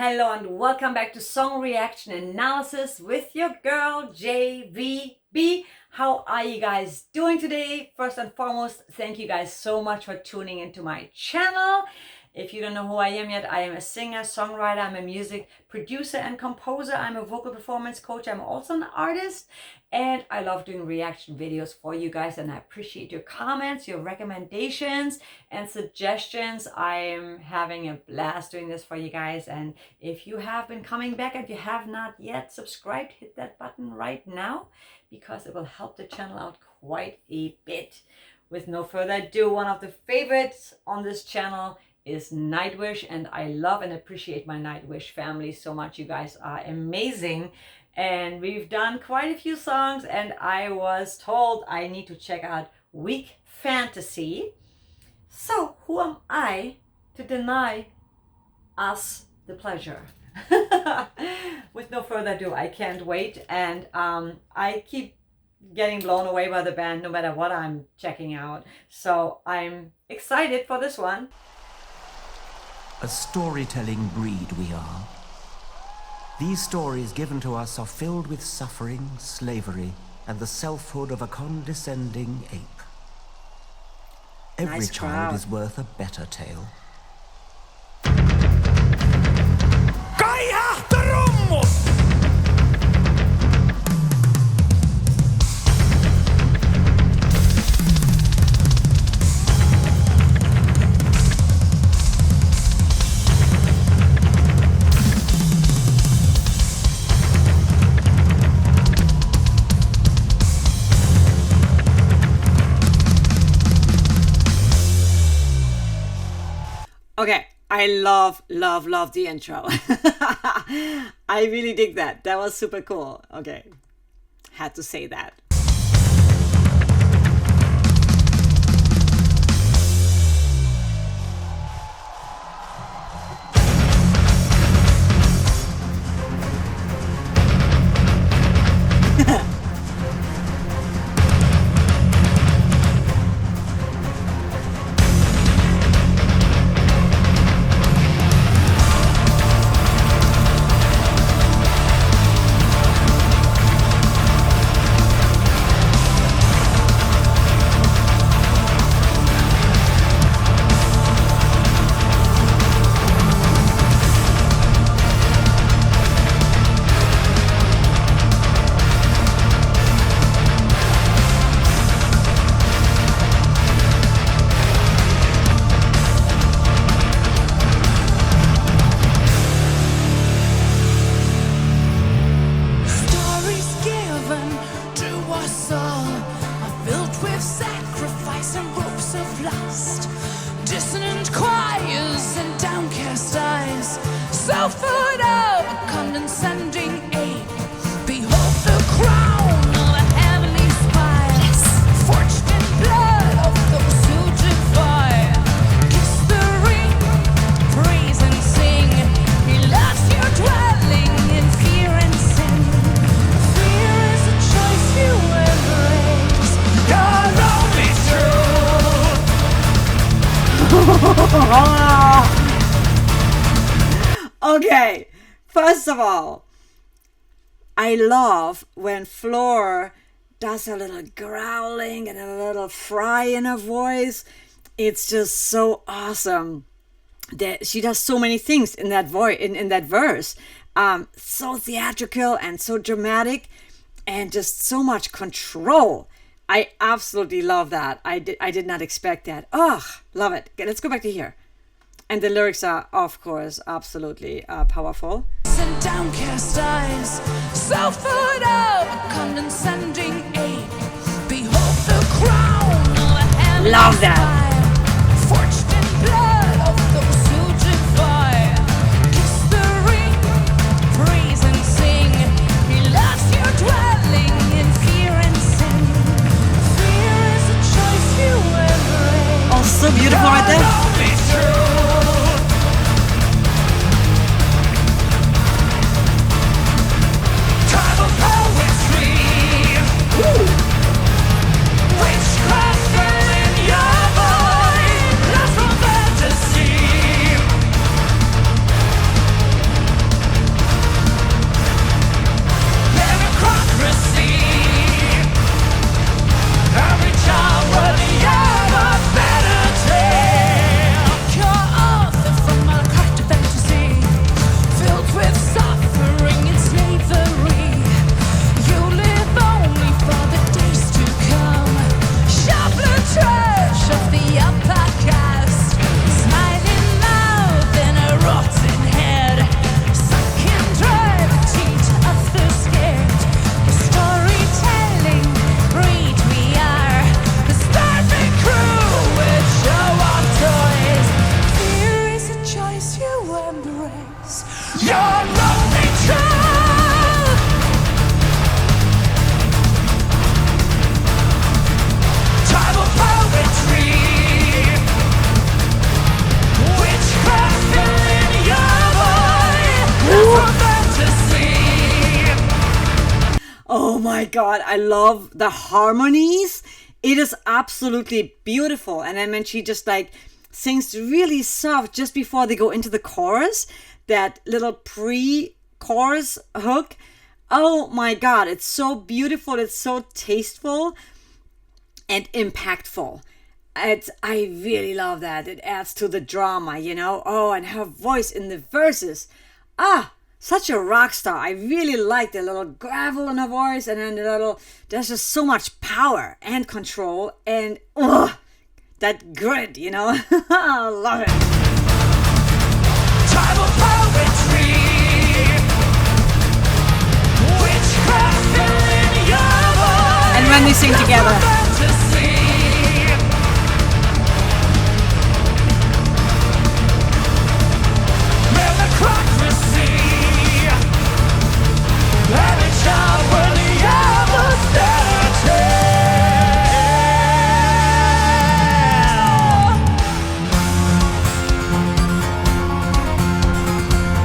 hello and welcome back to Song Reaction Analysis with your girl JVB. How are you guys doing today? First and foremost, thank you guys so much for tuning into my channel. If you don't know who I am yet, I am a singer, songwriter, I'm a music producer and composer, I'm a vocal performance coach, I'm also an artist, and I love doing reaction videos for you guys, and I appreciate your comments, your recommendations and suggestions. I am having a blast doing this for you guys, and if you have been coming back and you have not yet subscribed, hit that button right now because it will help the channel out quite a bit. With no further ado, one of the favorites on this channel is Nightwish, and I love and appreciate my Nightwish family so much. You guys are amazing, and we've done quite a few songs, and I was told I need to check out Weak Fantasy. So who am I to deny us the pleasure? With no further ado, I can't wait, and I keep getting blown away by the band no matter what I'm checking out, so I'm excited for this one. A storytelling breed we are. These stories given to us are filled with suffering, slavery, and the selfhood of a condescending ape. Every Nice child crowd. is worth a better tale. Okay, I love the intro. I really dig that. That was super cool. Okay, had to say that. Dissonant choirs and downcast eyes, selfhood of a condescending ape. Behold the crown of a heavenly spire, forged in blood of those who defy. Kiss the ring, praise and sing. He loves your dwelling in fear and sin. Fear is a choice you embrace. God only true. Okay, first of all, I love when Floor does a little growling and a little fry in her voice. It's just so awesome that she does so many things in that voice, in that verse. So theatrical and so dramatic and just so much control. I absolutely love that. I did not expect that. Oh, love it. Okay, let's go back to here. And the lyrics are, of course, absolutely powerful. And downcast eyes, selfhood of a condescending ape. Behold the crown of a heavenly Love that. spire, forged in blood of those who defy. Kiss the ring, praise and sing. He loves your dwelling in fear and sin. Fear is a choice you embrace. Oh, so beautiful right there. God only true. Tribal poetry. Witchcraft filling your void. Love from fantasy. my God, I love the harmonies. It is absolutely beautiful. And then when she just like sings really soft just before they go into the chorus, that little pre-chorus hook. Oh my God, it's so beautiful. It's so tasteful and impactful. I really love that. It adds to the drama, you know. Oh, and her voice in the verses. Such a rock star. I really like the little gravel in her voice, and then there's just so much power and control, and that grit, you know. I love it. Time of poetry, witchcraft filling your voice. And when they sing together.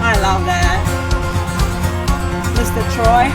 I love that. Mr. Troy.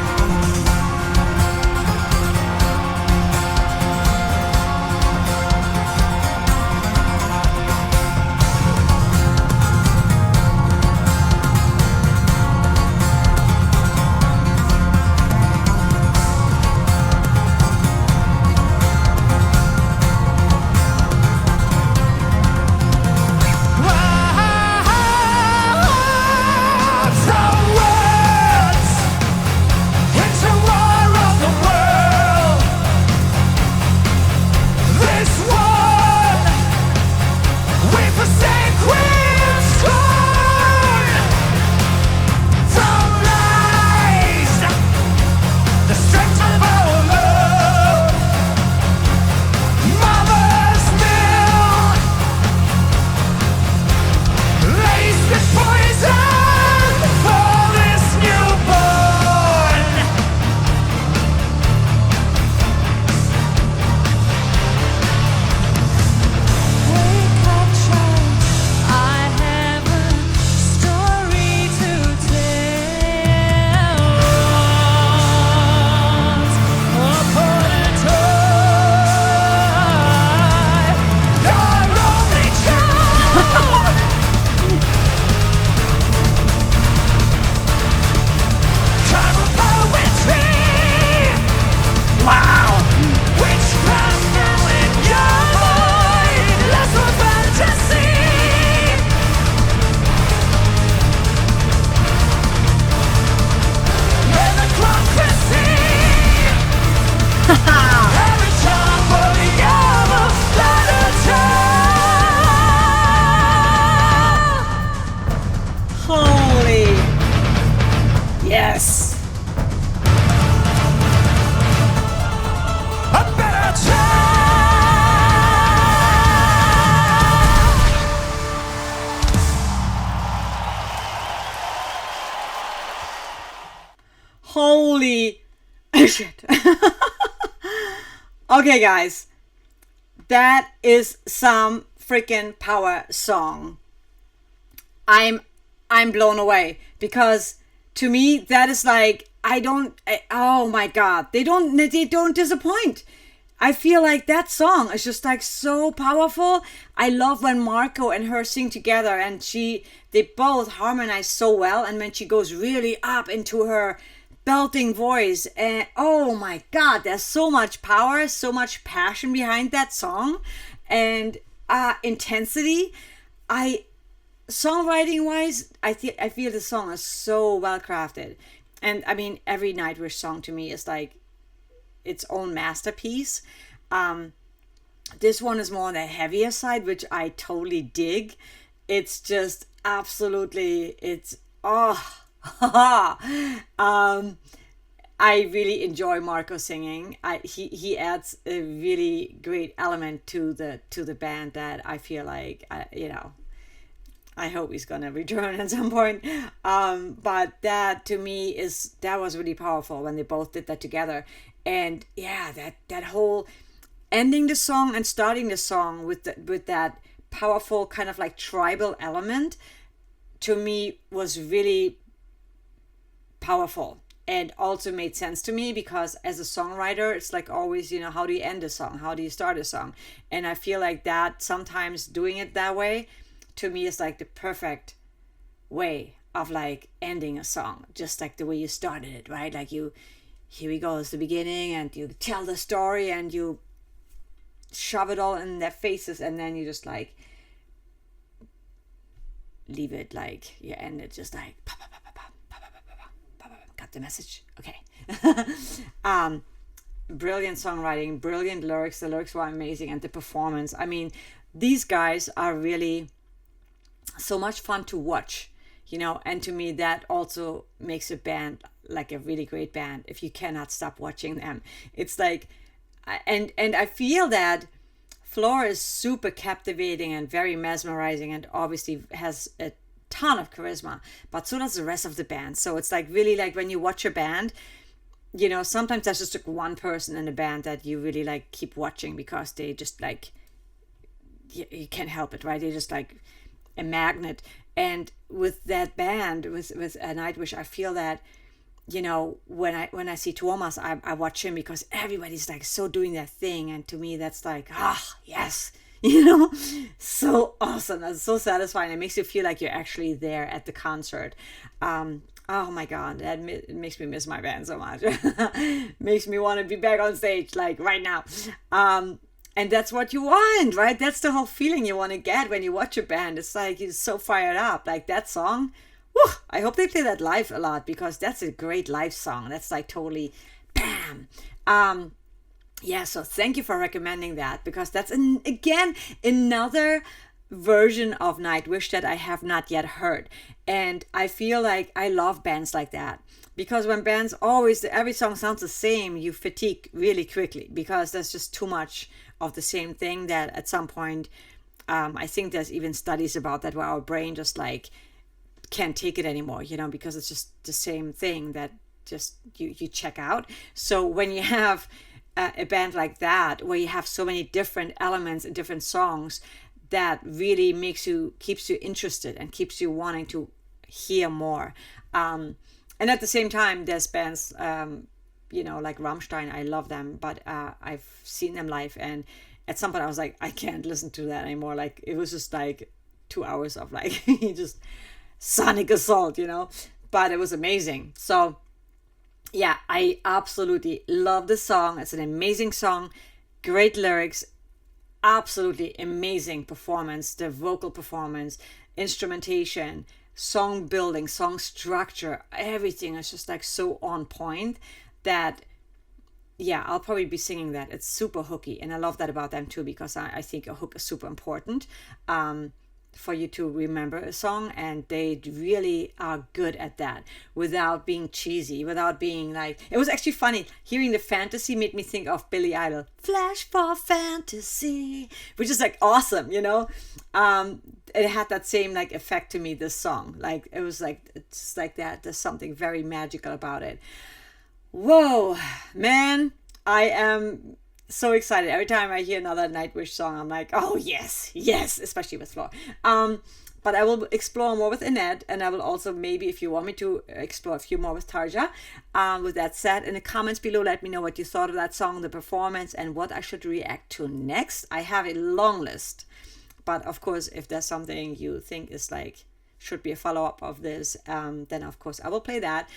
Yes. A better time. Holy shit. Okay, guys. That is some freaking power song. I'm blown away because to me that is like oh my god, they don't disappoint. I feel like that song is just like so powerful. I love when Marco and her sing together and they both harmonize so well, and when she goes really up into her belting voice, and oh my god, there's so much power, so much passion behind that song, and intensity. Songwriting wise, I feel the song is so well crafted. And I mean, every Nightwish song to me is like its own masterpiece. This one is more on the heavier side, which I totally dig. It's just absolutely, I really enjoy Marco singing. He adds a really great element to the band that I feel like I hope he's gonna return at some point. But that to me that was really powerful when they both did that together. And yeah, that whole ending the song and starting the song with that powerful kind of like tribal element, to me was really powerful. and also made sense to me because as a songwriter, it's like always, you know, how do you end a song? How do you start a song? And I feel like that sometimes doing it that way to me is like the perfect way of like ending a song, just like the way you started it, right? Like you, here we go, it's the beginning, and you tell the story and you shove it all in their faces, and then you just like leave it, like you end it just like got the message, okay. Brilliant songwriting, brilliant lyrics. The lyrics were amazing, and the performance, I mean, these guys are really so much fun to watch, you know. And to me that also makes a band like a really great band if you cannot stop watching them. It's like, and I feel that Floor is super captivating and very mesmerizing, and obviously has a ton of charisma, but so does the rest of the band. So it's like really like when you watch a band, you know, sometimes there's just like one person in the band that you really like keep watching because they just like, you can't help it, right? They're just like a magnet. And with that band, with Nightwish, I feel that, you know, when I see Tuomas, I watch him because everybody's like so doing their thing, and to me that's like, yes, you know, so awesome. That's so satisfying. It makes you feel like you're actually there at the concert. Oh my god, it makes me miss my band so much. Makes me want to be back on stage like right now. And that's what you want, right? That's the whole feeling you want to get when you watch a band. It's like you're so fired up. Like that song, whew, I hope they play that live a lot because that's a great live song. That's like totally bam. Yeah, so thank you for recommending that, because that's again another version of Nightwish that I have not yet heard. And I feel like I love bands like that, because when bands always, every song sounds the same, you fatigue really quickly because there's just too much of the same thing that at some point, I think there's even studies about that where our brain just like can't take it anymore, you know, because it's just the same thing that just you check out. So when you have a band like that where you have so many different elements and different songs, that really keeps you interested and keeps you wanting to hear more. And at the same time, there's bands, you know, like Rammstein. I love them, but I've seen them live, and at some point I was like, I can't listen to that anymore. Like it was just like 2 hours of like just sonic assault, you know. But it was amazing. So yeah, I absolutely love the song. It's an amazing song, great lyrics, absolutely amazing performance, the vocal performance, instrumentation, song building, song structure, everything is just like so on point that, yeah, I'll probably be singing that. It's super hooky, and I love that about them too, because I think a hook is super important for you to remember a song, and they really are good at that without being cheesy, without being like, it was actually funny hearing the fantasy made me think of Billy Idol, Flash for Fantasy, which is like awesome, you know. It had that same like effect to me, this song. Like it was like, it's like that, there's something very magical about it. Whoa, man, I am so excited. Every time I hear another Nightwish song, I'm like, oh yes, especially with Floor. But I will explore more with Annette, and I will also maybe, if you want me to, explore a few more with Tarja. With that said, in the comments below, let me know what you thought of that song, the performance, and what I should react to next. I have a long list, but of course, if there's something you think is like, should be a follow-up of this, then of course I will play that.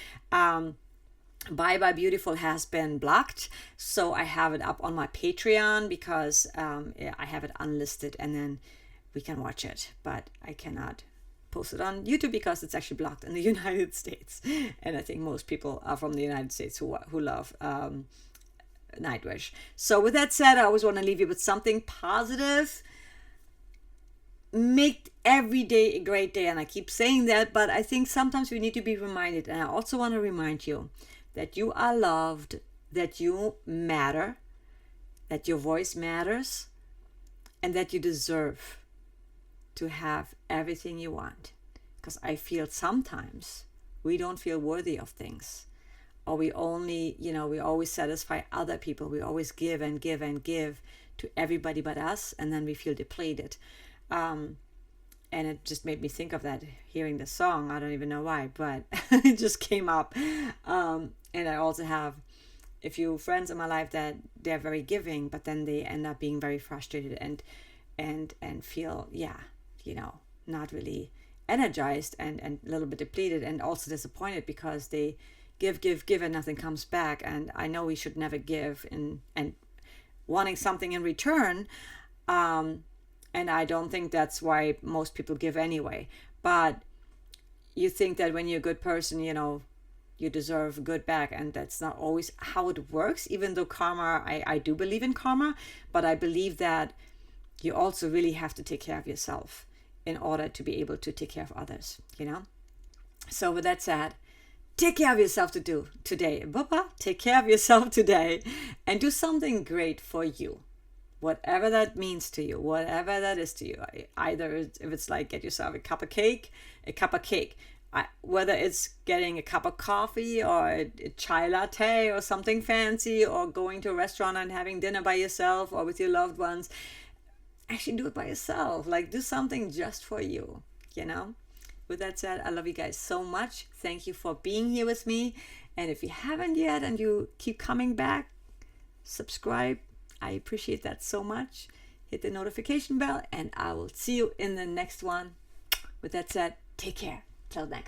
Bye Bye Beautiful has been blocked, so I have it up on my Patreon because I have it unlisted, and then we can watch it, but I cannot post it on YouTube because it's actually blocked in the United States, and I think most people are from the United States who love Nightwish. So with that said, I always want to leave you with something positive. Make every day a great day, and I keep saying that, but I think sometimes we need to be reminded, and I also want to remind you that you are loved, that you matter, that your voice matters, and that you deserve to have everything you want. Because I feel sometimes we don't feel worthy of things, or we only, you know, we always satisfy other people. We always give and give and give to everybody but us, and then we feel depleted. and it just made me think of that hearing the song. I don't even know why, but it just came up. And I also have a few friends in my life that they're very giving, but then they end up being very frustrated and feel, not really energized and a little bit depleted, and also disappointed because they give and nothing comes back. And I know we should never give and wanting something in return. And I don't think that's why most people give anyway. But you think that when you're a good person, you deserve good back, and that's not always how it works. Even though karma, I do believe in karma, but I believe that you also really have to take care of yourself in order to be able to take care of others, So with that said, take care of yourself today. Take care of yourself today and do something great for you. Whatever that means to you, whatever that is to you. Either if it's like get yourself a cup of cake. Whether it's getting a cup of coffee or a chai latte or something fancy, or going to a restaurant and having dinner by yourself or with your loved ones. Actually do it by yourself. Like, do something just for you, With that said, I love you guys so much. Thank you for being here with me. And if you haven't yet and you keep coming back, subscribe. I appreciate that so much. Hit the notification bell, and I will see you in the next one. With that said, take care. Till next.